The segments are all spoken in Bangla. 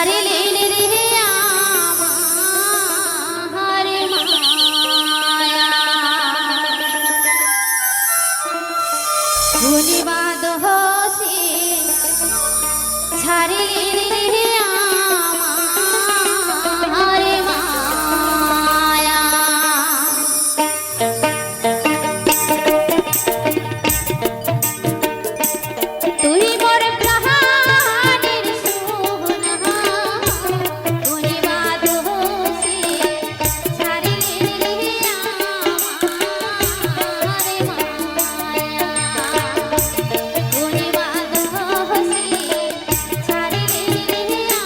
ছাড়িলেন রে আমার মায়া ধন্যবাদ হসে ছাড়িলেন রে আমার মায়া তুই মোর প্রাণের সোনা ধন্যবাদ হসে ছাড়িলেন রে আমার মায়া ধন্যবাদ হসে ছাড়িলেন রে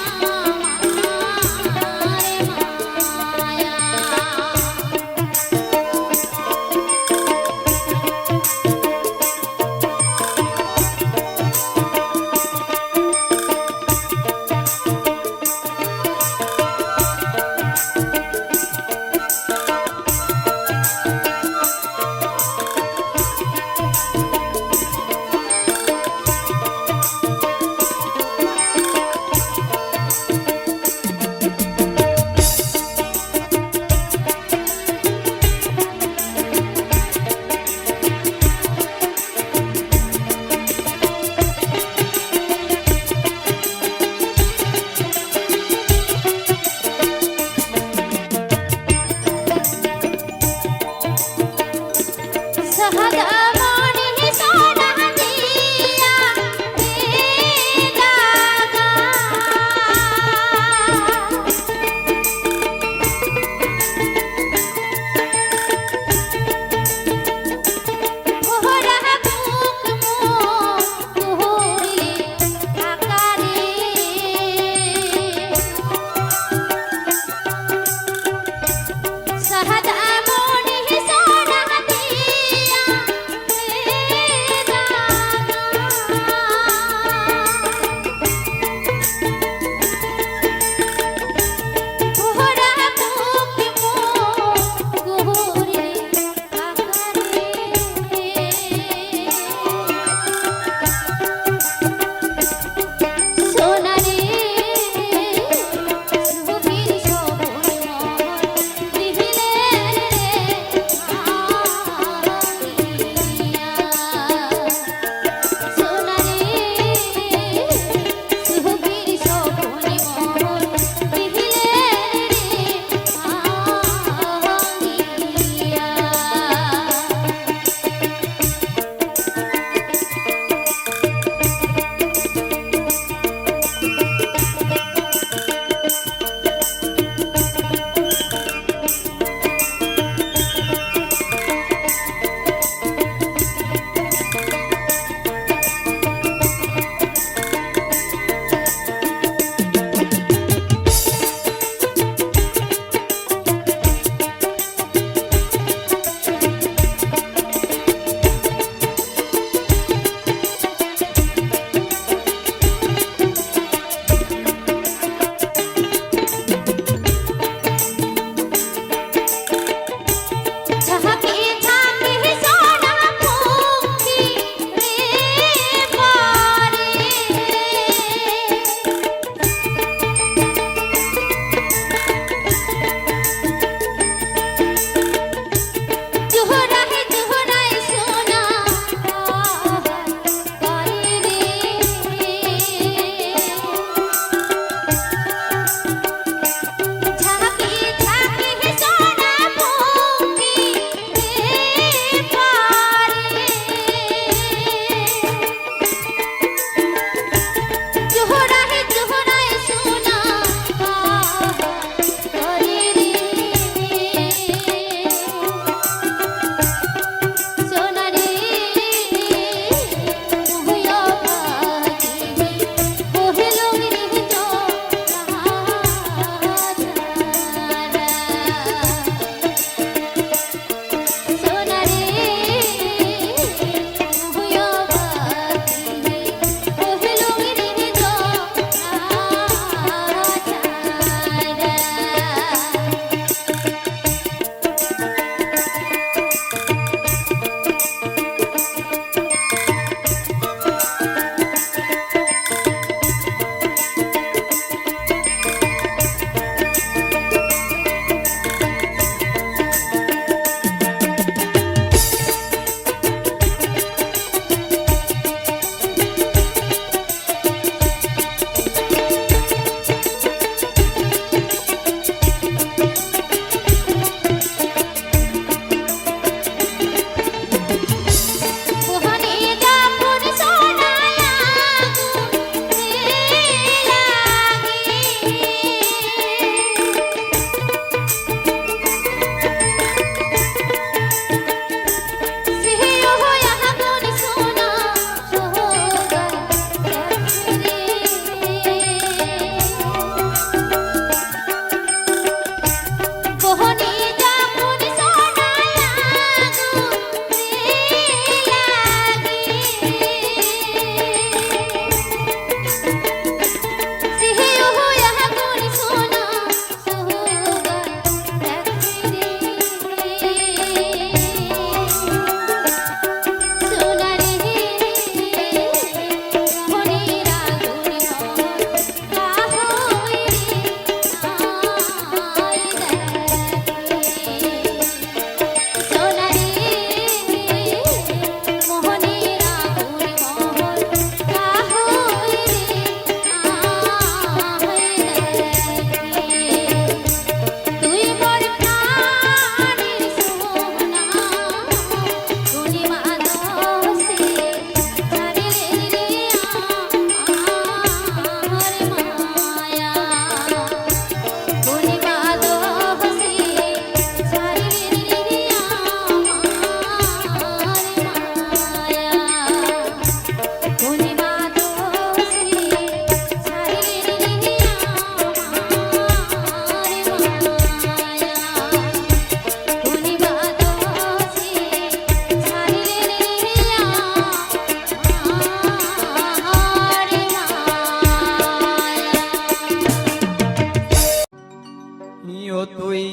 তুই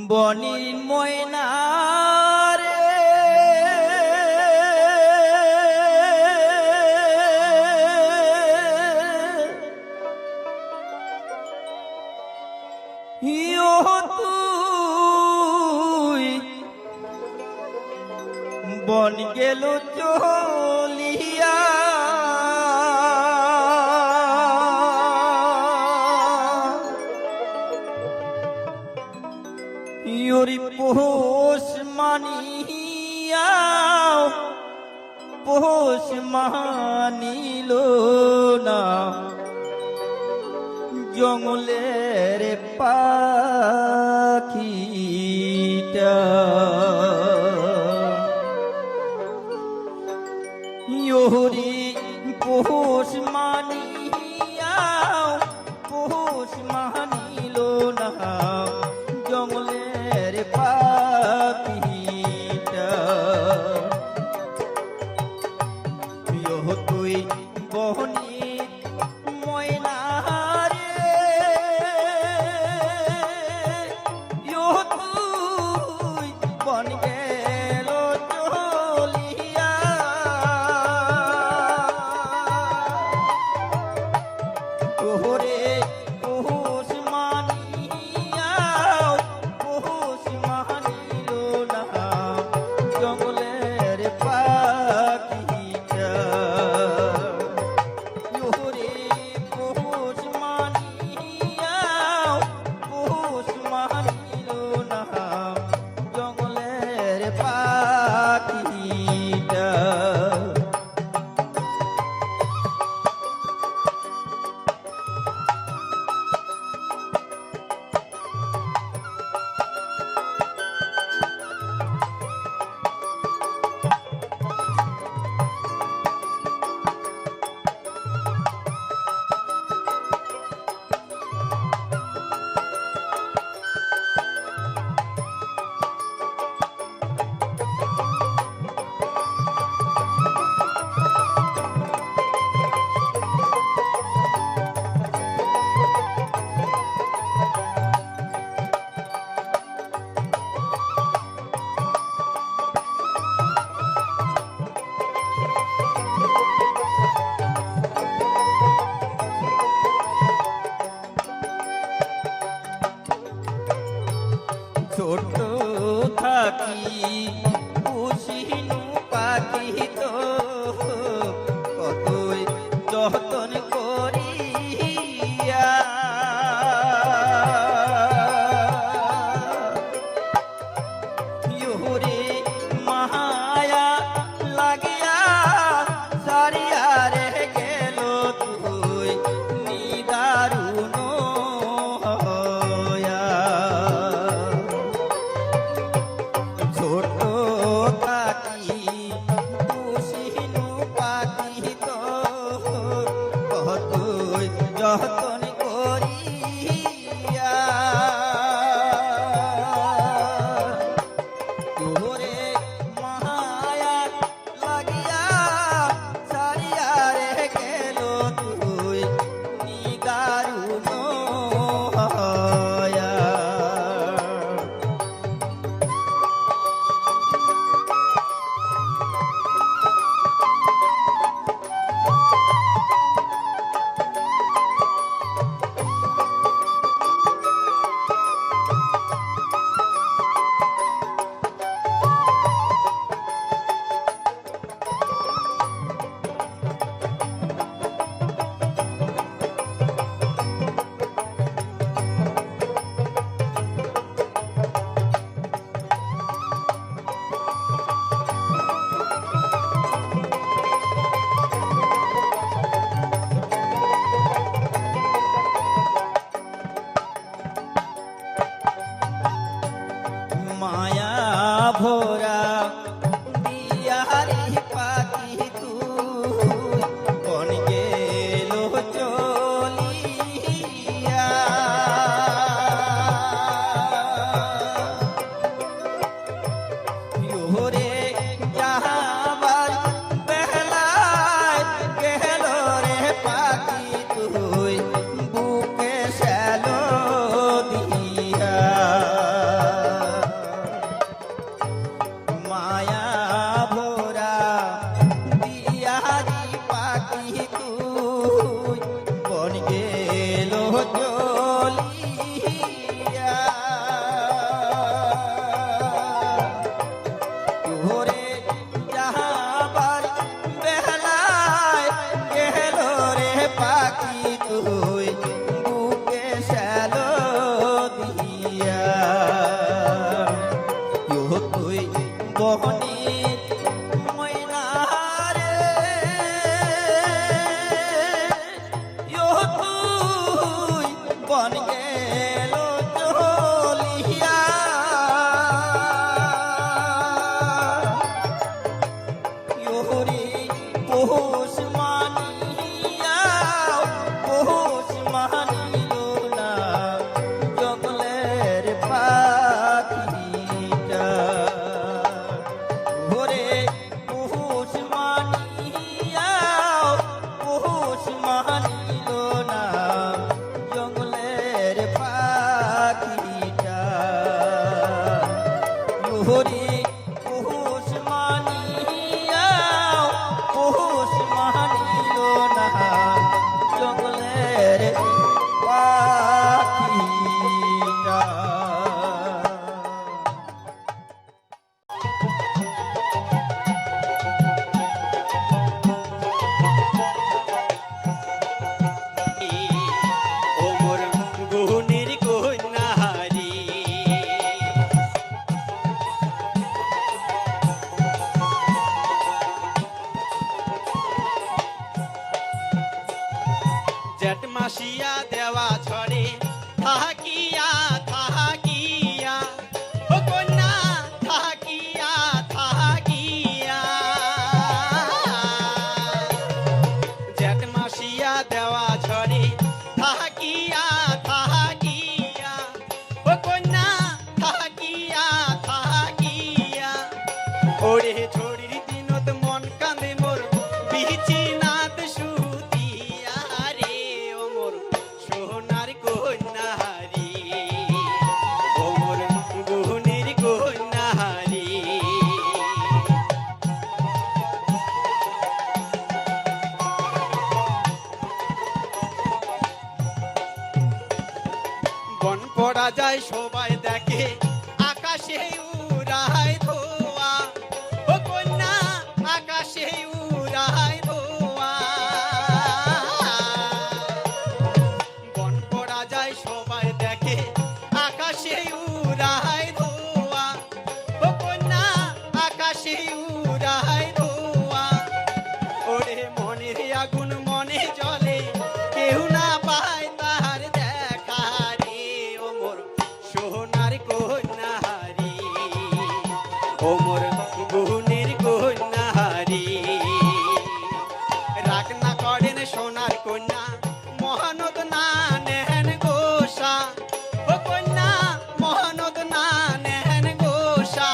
বনির ময়না রে তুই বন গেল চলিয়া ইয়োরি পোষ মানিয়া পোষ মানিল না জঙ্গলের পাখিটা ইয়োরি পোষ মানিয়া পোষ মানিল না জঙ্গলের পাখিটা তুই বহনির ময়না রে তুই বন গেল চলিয়া তোরে পোষ মানিয়া পোষ মানিল না জঙ্গলের পাখিটা তোরে পোষ মানিয়া পোষ মানিল না জঙ্গলের পাখিটা ছোট থাকি পুষিনু পাখি তো কতই যতন করিয়া ইহুরে মায়া লাগিয়া সারিয়া রে গেল তুই নিদারুণ হইয়া ছোট বন গেল চলিয়া ইহরি পৌষ মানিয়া পৌষ মানিল না জঙ্গলের পাখিটা ঘরে পৌষ মানিয়া পৌষ মানিল না জঙ্গলের পাখিটা ঘরে পৌষ মানিয়া পৌষ মানিল না জঙ্গলের পাখিটা ওমর গুহনের কন্যাহারি জেঠ মাসিয়া দেওয়া ছড়ে থাকিয়া থাকিয়া ও কন্যা থাকিয়া থাকিয়া জেঠ মাসিয়া দেওয়া ছড়ে থাকিয়া থাকিয়া ও কন্যা থাকিয়া থাকিয়া ওরে ছড়ির দিনত মন কান্দে মোর বিচি নাত সুতিয়া রে ও মোর সোনার কন্যাহারি ও মোর গুহনের কন্যাহারি বন পড়া যায় সবাই দেখে আকাশে উড়ায় ধোয়া ও কন্যা আকাশে উড়ায় ধোয়া বন পড়া যায় সবাই দেখে আকাশে উড়ায় ধোয়া ও কন্যা আকাশে উড়ায় ধোয়া ওরে মনের আগুন মনে জ্বলে কেউ না পায় তার দেখা রে ও মোর সোনার কন্যাহারি ও মোর গুহনের কন্যাহারি রাগ না করেন সোনার কন্যা মহানদ না নেন গোসা ও কন্যা মহানদ না নেন গোসা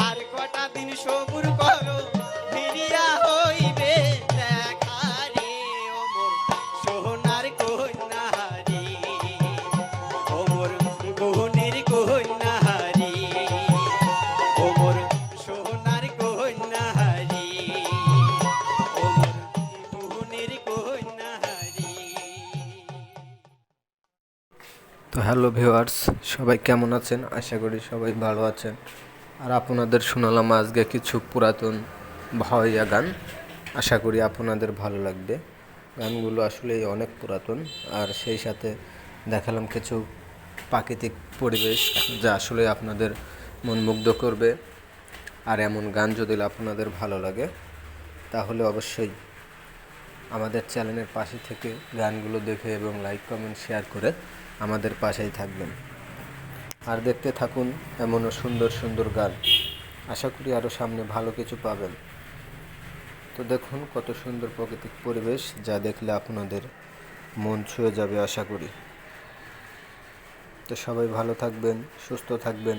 আর কটা দিন সবুর করো ফিরিয়া হইবে দেখা রে ও মোর সোনার কন্যাহারি ও মোর গুহনের কন্যাহারি ও মোর সোনার কন্যাহারি ও মোর গুহনের কন্যাহারি। তো হ্যালো ভিউয়ার্স, সবাই কেমন আছেন? আশা করি সবাই ভালো আছেন। আর আপনাদের শোনালাম আজকে কিছু পুরাতন ভাওয়াইয়া গান। আশা করি আপনাদের ভালো লাগবে। গানগুলো আসলে অনেক পুরাতন, আর সেই সাথে দেখালাম কিছু প্রাকৃতিক পরিবেশ যা আসলে আপনাদের মন মুগ্ধ করবে। আর এমন গান যদি আপনাদের ভালো লাগে তাহলে অবশ্যই আমাদের চ্যানেলের পাশে থেকে গানগুলো দেখে এবং লাইক কমেন্ট শেয়ার করে আমাদের পাশেই থাকবেন। আর দেখতে থাকুন এমনও সুন্দর সুন্দর গান। আশা করি আরও সামনে ভালো কিছু পাবেন। তো দেখুন কত সুন্দর প্রাকৃতিক পরিবেশ, যা দেখলে আপনাদের মন ছুঁয়ে যাবে আশা করি। তো সবাই ভালো থাকবেন, সুস্থ থাকবেন।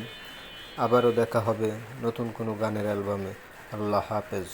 আবারও দেখা হবে নতুন কোনো গানের অ্যালবামে। আল্লাহ হাফেজ।